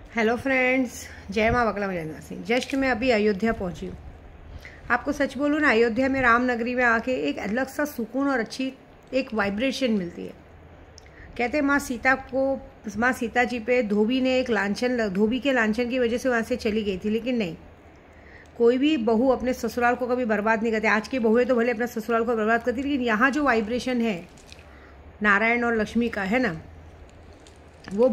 Hello friends, जय माँ बगला मजेंद्र सिंह। जस्ट मैं अभी अयोध्या पहुँची हूँ। आपको सच बोलूँ ना, अयोध्या में राम नगरी में आके एक अलग सा सुकून और अच्छी एक वाइब्रेशन मिलती है। कहते हैं माँ सीता जी पे धोबी ने एक धोबी के लांछन की वजह से वहाँ से चली गई थी, लेकिन नहीं, कोई भी बहू अपने ससुराल को कभी बर्बाद नहीं करती। आज की बहुएं तो भले अपने ससुराल को बर्बाद करती, लेकिन यहाँ जो वाइब्रेशन है नारायण और लक्ष्मी का है ना, वो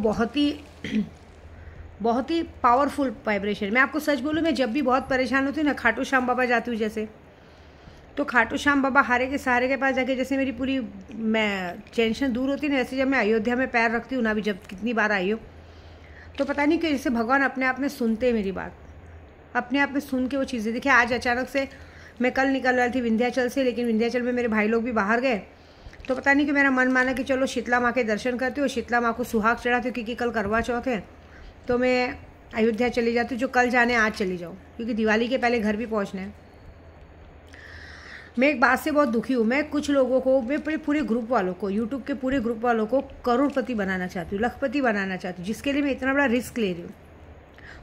बहुत ही पावरफुल वाइब्रेशन। मैं आपको सच बोलूँ, मैं जब भी बहुत परेशान होती हूँ ना, खाटू श्याम बाबा जाती हूँ जैसे, तो खाटू श्याम बाबा हारे के सहारे के पास जाके जैसे मेरी पूरी मैं टेंशन दूर होती है ना, ऐसे जब मैं अयोध्या में पैर रखती हूँ ना, अभी जब कितनी बार आई हूँ, तो पता नहीं क्यों जैसे भगवान अपने आप में सुनते हैं मेरी बात, अपने आप में सुन के वो चीज़ें। देखिए, आज अचानक से मैं कल निकल रही थी विंध्याचल से, लेकिन विंध्याचल में मेरे भाई लोग भी बाहर गए, तो पता नहीं कि मेरा मन माना कि चलो शीतला माँ के दर्शन करती हूँ, शीतला माँ को सुहाग चढ़ाती हूँ, क्योंकि कल करवा चौथ है। तो मैं अयोध्या चली जाती हूँ, जो कल जाने आज चली जाऊँ, क्योंकि दिवाली के पहले घर भी पहुँचना है। मैं एक बात से बहुत दुखी हूँ। मैं कुछ लोगों को, मैं पूरे ग्रुप वालों को, यूट्यूब के पूरे ग्रुप वालों को करोड़पति बनाना चाहती हूँ, लखपति बनाना चाहती हूँ, जिसके लिए मैं इतना बड़ा रिस्क ले रही हूँ।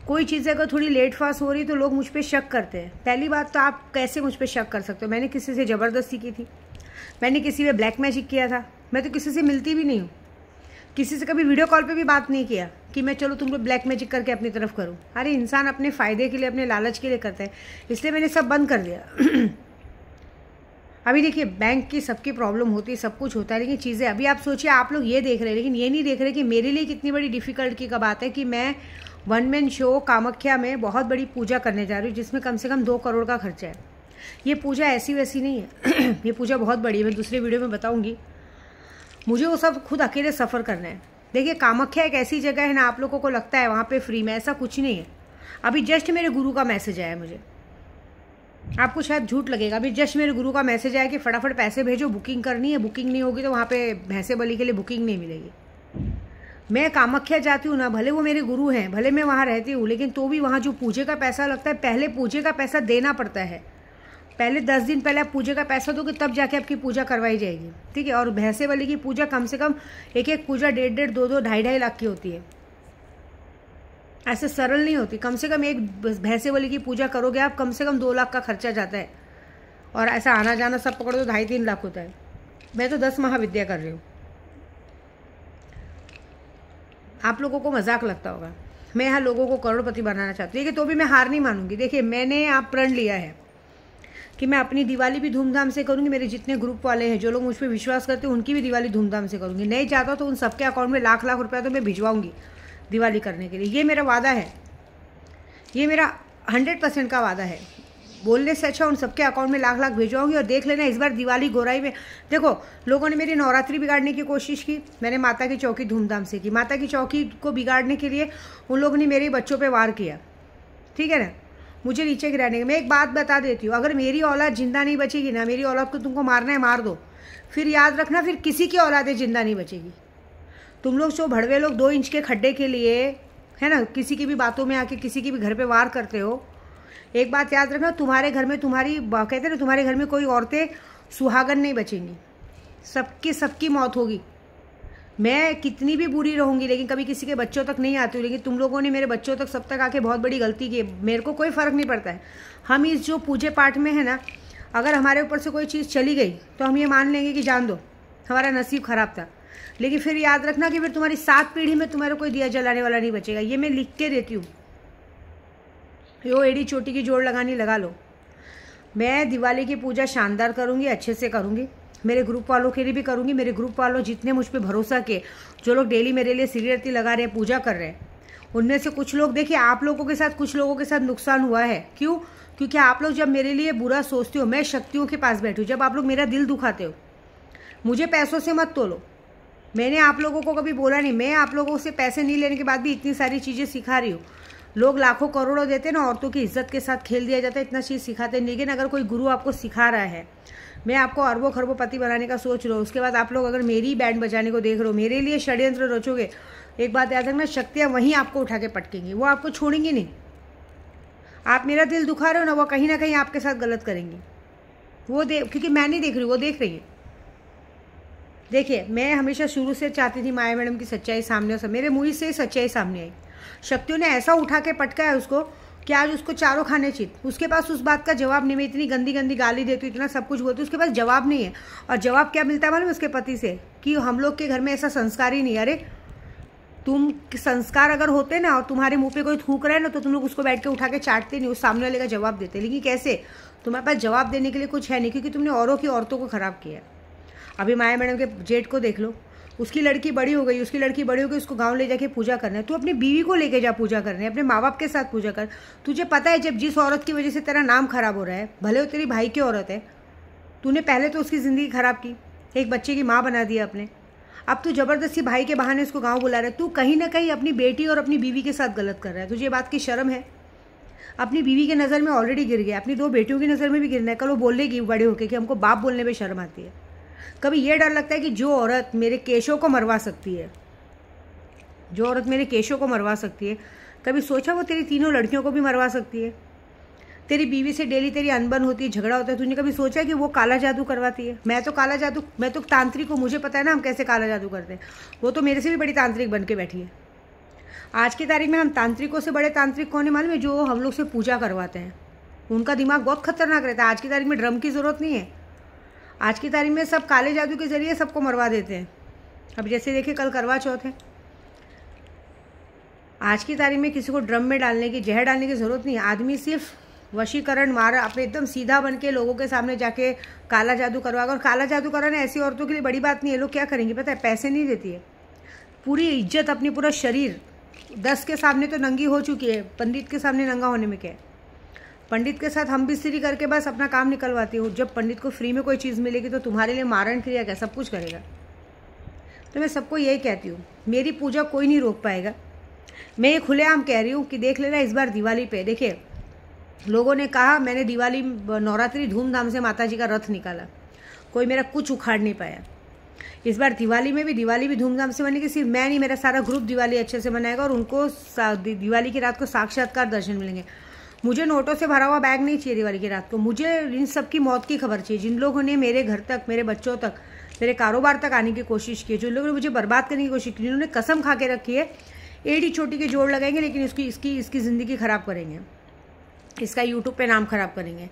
कोई चीज़ अगर थोड़ी लेट फास्ट हो रही तो लोग मुझ पर शक करते हैं। पहली बात तो, आप कैसे मुझ पर शक कर सकते हो? मैंने किसी से ज़बरदस्ती की थी? मैंने किसी पे ब्लैक मैजिक किया था? मैं तो किसी से मिलती भी नहीं हूँ, किसी से कभी वीडियो कॉल पे भी बात नहीं किया कि मैं चलो तुमको ब्लैक मैजिक करके अपनी तरफ करूं। अरे इंसान अपने फ़ायदे के लिए, अपने लालच के लिए करता है, इसलिए मैंने सब बंद कर दिया। अभी देखिए, बैंक की सबकी प्रॉब्लम होती है, सब कुछ होता है, लेकिन चीज़ें अभी आप सोचिए, आप लोग ये देख रहे हैं, लेकिन ये नहीं देख रहे कि मेरे लिए कितनी बड़ी डिफ़िकल्ट की बात है कि मैं 1 मैन शो कामाख्या में बहुत बड़ी पूजा करने जा रही हूँ, जिसमें कम से कम 2 करोड़ का खर्चा है। ये पूजा ऐसी वैसी नहीं है। ये पूजा बहुत बड़ी है, मैं दूसरे वीडियो में बताऊँगी। मुझे वो सब खुद अकेले सफ़र करना है। देखिए, कामाख्या एक ऐसी जगह है ना, आप लोगों को लगता है वहाँ पे फ्री में, ऐसा कुछ नहीं है। अभी जस्ट मेरे गुरु का मैसेज आया मुझे, आपको शायद झूठ लगेगा, अभी जस्ट मेरे गुरु का मैसेज आया कि फटाफट पैसे भेजो, बुकिंग करनी है, बुकिंग नहीं होगी तो वहाँ पे भैंसे बलि के लिए बुकिंग नहीं मिलेगी। मैं कामाख्या जाती हूँ ना, भले वो मेरे गुरु हैं, भले मैं वहाँ रहती हूँ, लेकिन तो भी वहाँ जो पूजे का पैसा लगता है, पहले पूजे का पैसा देना पड़ता है। पहले 10 दिन पहले आप पूजा का पैसा दोगे, तब जाके आपकी पूजा करवाई जाएगी, ठीक है। और भैंसे वाली की पूजा कम से कम एक पूजा 1.5 2 2.5 लाख की होती है, ऐसे सरल नहीं होती। कम से कम एक भैंसे वाली की पूजा करोगे आप, कम से कम 2 लाख का खर्चा जाता है, और ऐसा आना जाना सब पकड़ो तो 2.5 3 लाख होता है। मैं तो 10 महाविद्या कर रही हूँ। आप लोगों को मजाक लगता होगा, मैं यहाँ लोगों को करोड़पति बनाना चाहती हूँ, लेकिन तो भी मैं हार नहीं मानूंगी। देखिए, मैंने आप प्रण लिया है कि मैं अपनी दिवाली भी धूमधाम से करूंगी, मेरे जितने ग्रुप वाले हैं, जो लोग मुझ पर विश्वास करते हैं, उनकी भी दिवाली धूमधाम से करूंगी। नहीं चाहता तो उन सबके अकाउंट में लाख लाख रुपया तो मैं भिजवाऊंगी दिवाली करने के लिए। ये मेरा वादा है, ये मेरा 100% का वादा है। बोलने से अच्छा उन सबके अकाउंट में लाख लाख भिजवाऊंगी। और देख लेना, इस बार दिवाली गोराई में, देखो, लोगों ने मेरी नवरात्रि बिगाड़ने की कोशिश की, मैंने माता की चौकी धूमधाम से की। माता की चौकी को बिगाड़ने के लिए उन लोगों ने मेरे बच्चों पर वार किया, ठीक है ना, मुझे नीचे गिराने का। मैं एक बात बता देती हूँ, अगर मेरी औलाद जिंदा नहीं बचेगी ना, मेरी औलाद को तुमको मारना है मार दो, फिर याद रखना, फिर किसी की औलादें जिंदा नहीं बचेगी। तुम लोग जो भड़वे लोग 2 इंच के खड्डे के लिए, है ना, किसी की भी बातों में आके किसी की भी घर पे वार करते हो, एक बात याद रखना, तुम्हारे घर में कहते हैं ना, तुम्हारे घर में कोई औरतें सुहागन नहीं बचेंगी, सबकी मौत होगी। मैं कितनी भी बुरी रहूंगी, लेकिन कभी किसी के बच्चों तक नहीं आती हूँ, लेकिन तुम लोगों ने मेरे बच्चों तक सब तक आके बहुत बड़ी गलती की है। मेरे को कोई फ़र्क नहीं पड़ता है। हम इस जो पूजे पाठ में है ना, अगर हमारे ऊपर से कोई चीज़ चली गई तो हम ये मान लेंगे कि जान दो, हमारा नसीब ख़राब था। लेकिन फिर याद रखना कि फिर तुम्हारी 7 पीढ़ी में तुम्हारा कोई दिया जलाने वाला नहीं बचेगा। ये मैं लिख के देती हूँ, यो एड़ी चोटी की जोड़ लगानी लगा लो। मैं दिवाली की पूजा शानदार करूँगी, अच्छे से करूँगी, मेरे ग्रुप वालों के लिए भी करूँगी। मेरे ग्रुप वालों जितने मुझ पे भरोसा किए, जो लोग डेली मेरे लिए सीरियरती लगा रहे हैं, पूजा कर रहे हैं, उनमें से कुछ लोग, देखिए, आप लोगों के साथ कुछ लोगों के साथ नुकसान हुआ है। क्यों? क्योंकि आप लोग जब मेरे लिए बुरा सोचते हो, मैं शक्तियों के पास बैठी हूँ, जब आप लोग मेरा दिल दुखाते हो, मुझे पैसों से मत तोलो। मैंने आप लोगों को कभी बोला नहीं, मैं आप लोगों से पैसे नहीं लेने के बाद भी इतनी सारी चीज़ें सिखा रही हूँ। लोग लाखों करोड़ों देते ना, औरतों की इज्जत के साथ खेल दिया जाता है, इतना चीज़ सिखाते हैं। लेकिन अगर कोई गुरु आपको सिखा रहा है, मैं आपको अरबों खरबों पति बनाने का सोच रहा हूँ, उसके बाद आप लोग अगर मेरी बैंड बजाने को देख रहे हो, मेरे लिए षड्यंत्र रचोगे, एक बात याद रखना, शक्तियाँ वहीं आपको उठा के पटकेंगी, वो आपको छोड़ेंगी नहीं। आप मेरा दिल दुखा रहे हो ना, वो कहीं ना कहीं आपके साथ गलत करेंगी। क्योंकि मैं नहीं देख रही, वो देख रही है। देखिए, मैं हमेशा शुरू से चाहती थी माया मैडम की सच्चाई सामने, और सब मेरे मुंह से सच्चाई सामने आई। शक्तियों ने ऐसा उठा के पटका है उसको कि आज उसको चारों खाने चित। उसके पास उस बात का जवाब नहीं। मैं इतनी गंदी गंदी गाली देती हूँ, इतना सब कुछ बोलती हूँ, उसके पास जवाब नहीं है। और जवाब क्या मिलता है मालूम उसके पति से कि हम लोग के घर में ऐसा संस्कार ही नहीं। अरे तुम संस्कार अगर होते ना और तुम्हारे मुंह पे कोई थूक रहा है ना तो तुम लोग उसको बैठ के उठा के चाटते नहीं, उस सामने वाले का जवाब देते। लेकिन कैसे? तुम्हारे पास जवाब देने के लिए कुछ है नहीं, क्योंकि तुमने औरों की औरतों को खराब किया। अभी माया मैडम के जेठ को देख लो, उसकी लड़की बड़ी हो गई, उसको गांव ले जाके पूजा करना है। तू अपनी बीवी को लेके जा पूजा करने, अपने माँ बाप के साथ पूजा कर। तुझे पता है जब जिस औरत की वजह से तेरा नाम खराब हो रहा है, भले वो तेरी भाई की औरत है, तूने पहले तो उसकी ज़िंदगी खराब की, एक बच्चे की माँ बना दिया अपने, अब तू जबरदस्ती भाई के बहाने उसको गाँव बुला रहा है। तू कहीं ना कहीं अपनी बेटी और अपनी बीवी के साथ गलत कर रहा है। तुझे ये बात की शर्म है? अपनी बीवी की नज़र में ऑलरेडी गिर गया, अपनी 2 बेटियों की नज़र में भी गिरना है। कल वो बोलेगी बड़े होके कि हमको बाप बोलने में शर्म आती है। कभी ये डर लगता है कि जो औरत मेरे केशों को मरवा सकती है, कभी सोचा वो तेरी 3 लड़कियों को भी मरवा सकती है? तेरी बीवी से डेली तेरी अनबन होती है, झगड़ा होता है, तूने कभी सोचा कि वो काला जादू करवाती है? मैं तो तांत्रिक हूँ, मुझे पता है ना हम कैसे काला जादू करते हैं। वो तो मेरे से भी बड़ी तांत्रिक बन के बैठी है। आज की तारीख में हम तांत्रिकों से बड़े तांत्रिक कौन है मालूम है? जो हम लोग से पूजा करवाते हैं। उनका दिमाग बहुत खतरनाक रहता है। आज की तारीख में ड्रम की ज़रूरत नहीं है। आज की तारीख में सब काले जादू के जरिए सबको मरवा देते हैं। अब जैसे देखिए कल करवा चौथ है, आज की तारीख में किसी को ड्रम में डालने की, जहर डालने की ज़रूरत नहीं है। आदमी सिर्फ वशीकरण मार अपने एकदम सीधा बन के लोगों के सामने जाके काला जादू करवाएगा। और काला जादू कराना ऐसी औरतों के लिए बड़ी बात नहीं है। लोग क्या करेंगे पता है? पैसे नहीं देती है, पूरी इज्जत अपनी, पूरा शरीर 10 के सामने तो नंगी हो चुकी है, पंडित के सामने नंगा होने में क्या है? पंडित के साथ हम बिस्तरी करके बस अपना काम निकलवाती हूँ। जब पंडित को फ्री में कोई चीज़ मिलेगी तो तुम्हारे लिए मारण क्रिया क्या सब कुछ करेगा। तो मैं सबको यही कहती हूँ, मेरी पूजा कोई नहीं रोक पाएगा। मैं ये खुलेआम कह रही हूँ कि देख लेना इस बार दिवाली पे। देखिए लोगों ने कहा मैंने दिवाली नवरात्रि धूमधाम से माता जी का रथ निकाला, कोई मेरा कुछ उखाड़ नहीं पाया। इस बार दिवाली भी धूमधाम से बनेगी। सिर्फ मैं नहीं, मेरा सारा ग्रुप दिवाली अच्छे से मनाएगा और उनको दिवाली की रात को साक्षात्कार दर्शन मिलेंगे। मुझे नोटों से भरा हुआ बैग नहीं चाहिए दिवाली की रात को। मुझे इन सब की मौत की खबर चाहिए। जिन लोगों ने मेरे घर तक, मेरे बच्चों तक, मेरे कारोबार तक आने की कोशिश की, जो लोगों ने मुझे बर्बाद करने की कोशिश की, जिन्होंने कसम खा के रखी है एड़ी चोटी के जोड़ लगाएंगे लेकिन इसकी ज़िंदगी ख़राब करेंगे, इसका यूट्यूब पे नाम ख़राब करेंगे।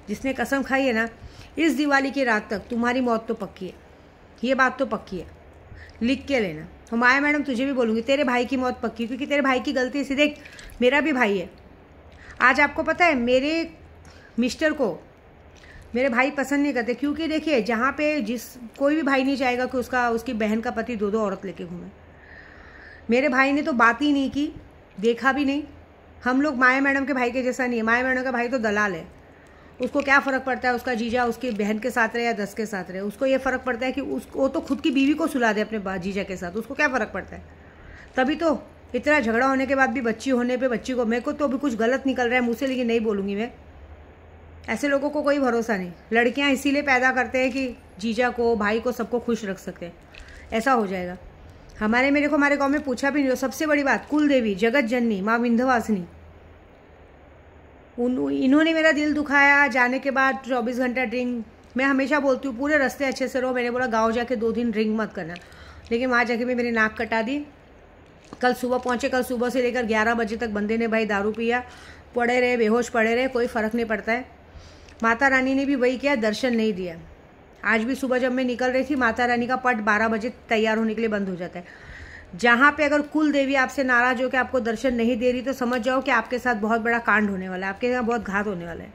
जिसने कसम खाई है ना, इस दिवाली की रात तक तुम्हारी मौत तो पक्की है। ये बात तो पक्की है, लिख के लेना। तो माया मैडम तुझे भी बोलूँगी, तेरे भाई की मौत पक्की, क्योंकि तेरे भाई की गलती से देख मेरा भी भाई है। आज आपको पता है मेरे मिस्टर को मेरे भाई पसंद नहीं करते, क्योंकि देखिए जहाँ पे कोई भी भाई नहीं चाहेगा कि उसकी बहन का पति 2 औरत लेके घूमे। मेरे भाई ने तो बात ही नहीं की, देखा भी नहीं। हम लोग माया मैडम के भाई के जैसा नहीं है। माया मैडम का भाई तो दलाल है, उसको क्या फ़र्क पड़ता है उसका जीजा उसकी बहन के साथ रहे या 10 के साथ रहे। उसको ये फ़र्क पड़ता है कि वो तो खुद की बीवी को सुला दे अपने जीजा के साथ, उसको क्या फ़र्क पड़ता है। तभी तो इतना झगड़ा होने के बाद भी बच्ची होने पे बच्ची को, मेरे को तो अभी कुछ गलत निकल रहा है मुझसे, लेकिन नहीं बोलूँगी मैं। ऐसे लोगों को कोई भरोसा नहीं। लड़कियाँ इसीलिए पैदा करते हैं कि जीजा को, भाई को, सबको खुश रख सके। ऐसा हो जाएगा। मेरे को हमारे गाँव में पूछा भी नहीं हो। सबसे बड़ी बात, कुल देवी, जगत जननी, माँ विंध्यवासिनी, इन्होंने मेरा दिल दुखाया। जाने के बाद 24 घंटा ड्रिंक। मैं हमेशा बोलती हूँ पूरे रास्ते अच्छे से रहो। मैंने बोला गांव जाके 2 दिन ड्रिंक मत करना, लेकिन वहाँ जाके भी मेरी नाक कटा दी। कल सुबह पहुँचे, कल सुबह से लेकर 11 बजे तक बंदे ने भाई दारू पिया, पड़े रहे, बेहोश पड़े रहे, कोई फ़र्क नहीं पड़ता है। माता रानी ने भी वही किया, दर्शन नहीं दिया। आज भी सुबह जब मैं निकल रही थी, माता रानी का पट 12 बजे तैयार होने के लिए बंद हो जाता है। जहाँ पे अगर कुल देवी आपसे नाराज हो के आपको दर्शन नहीं दे रही तो समझ जाओ कि आपके साथ बहुत बड़ा कांड होने वाला है, आपके यहाँ बहुत घात होने वाला है।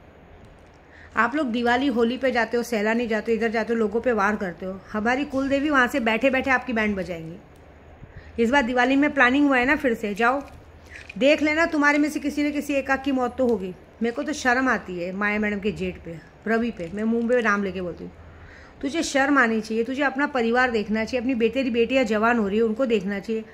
आप लोग दिवाली होली पे जाते हो, सैलानी जाते हो, इधर जाते हो, लोगों पे वार करते हो। हमारी कुल देवी वहाँ से बैठे बैठे आपकी बैंड बजाएंगी। इस बार दिवाली में प्लानिंग हुआ है ना, फिर से जाओ देख लेना, तुम्हारे में से किसी न किसी एकाक की मौत तो होगी। मेरे को तो शर्म आती है माया मैडम के जेठ पे, रवि पे, मैं मुंह पे नाम लेके बोलती हूँ। तुझे शर्म आनी चाहिए, तुझे अपना परिवार देखना चाहिए, अपनी तेरी बेटियाँ जवान हो रही है उनको देखना चाहिए।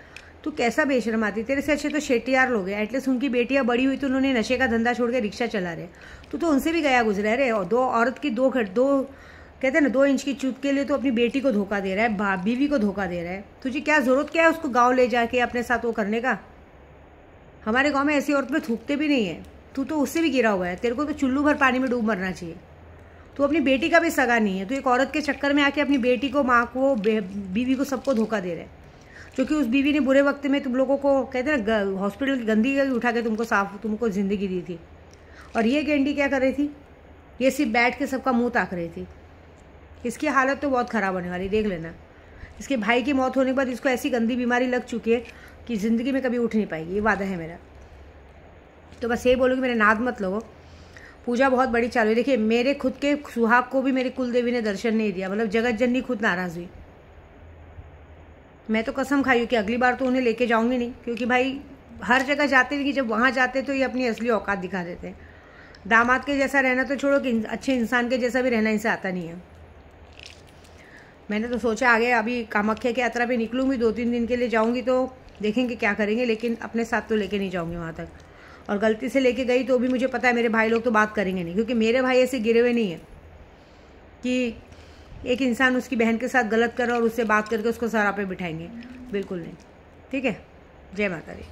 तू कैसा बेशर्म आती। तेरे से अच्छे तो शेट्टियार लोग हैं, एटलीस्ट उनकी बेटियाँ बड़ी हुई तो उन्होंने नशे का धंधा छोड़ के रिक्शा चला रहे। तू तो उनसे भी गया गुजरा रहे। और 2 औरत की 2 कहते हैं ना 2 इंच की चूत के लिए तो अपनी बेटी को धोखा दे रहा है, बीवी को धोखा दे रहा है। तुझे क्या ज़रूरत क्या है उसको गाँव ले जाके अपने साथ वो करने का। हमारे गाँव में ऐसी औरत में थूकते भी नहीं है। तू तो उससे भी गिरा हुआ है, तेरे को तो चुल्लू भर पानी में डूब मरना चाहिए। तो अपनी बेटी का भी सगा नहीं है, तो एक औरत के चक्कर में आके अपनी बेटी को, माँ को, बीवी को, सबको धोखा दे रहे हैं। क्योंकि उस बीवी ने बुरे वक्त में तुम लोगों को कहते हैं ना हॉस्पिटल की गंदगी उठा के तुमको ज़िंदगी दी थी। और ये गेंडी क्या कर रही थी, ये सिर्फ बैठ के सबका मुंह ताक रही थी। इसकी हालत तो बहुत ख़राब होने वाली, देख लेना। इसके भाई की मौत होने के बाद इसको ऐसी गंदी बीमारी लग चुकी है कि ज़िंदगी में कभी उठ नहीं पाएगी, ये वादा है मेरा। तो बस ये बोलूँगी मेरे नाद मत लगो। पूजा बहुत बड़ी चालू है। देखिए मेरे खुद के सुहाग को भी मेरी कुल देवी ने दर्शन नहीं दिया, मतलब जगत जननी खुद नाराज़ हुई। मैं तो कसम खाई हूँ कि अगली बार तो उन्हें लेके जाऊंगी नहीं, क्योंकि भाई हर जगह जाते हैं कि जब वहाँ जाते तो ये अपनी असली औकात दिखा देते हैं। दामाद के जैसा रहना तो छोड़ो कि अच्छे इंसान के जैसा भी रहना इनसे आता नहीं है। मैंने तो सोचा आगे अभी कामाख्या की यात्रा पे निकलूंगी, 2-3 दिन के लिए जाऊंगी तो देखेंगे क्या करेंगे, लेकिन अपने साथ तो लेके नहीं जाऊंगी वहाँ तक। और गलती से लेके गई तो भी मुझे पता है मेरे भाई लोग तो बात करेंगे नहीं, क्योंकि मेरे भाई ऐसे गिरे हुए नहीं है कि एक इंसान उसकी बहन के साथ गलत करे और उससे बात करके उसको सरापे बिठाएंगे, बिल्कुल नहीं। ठीक है, जय माता दी।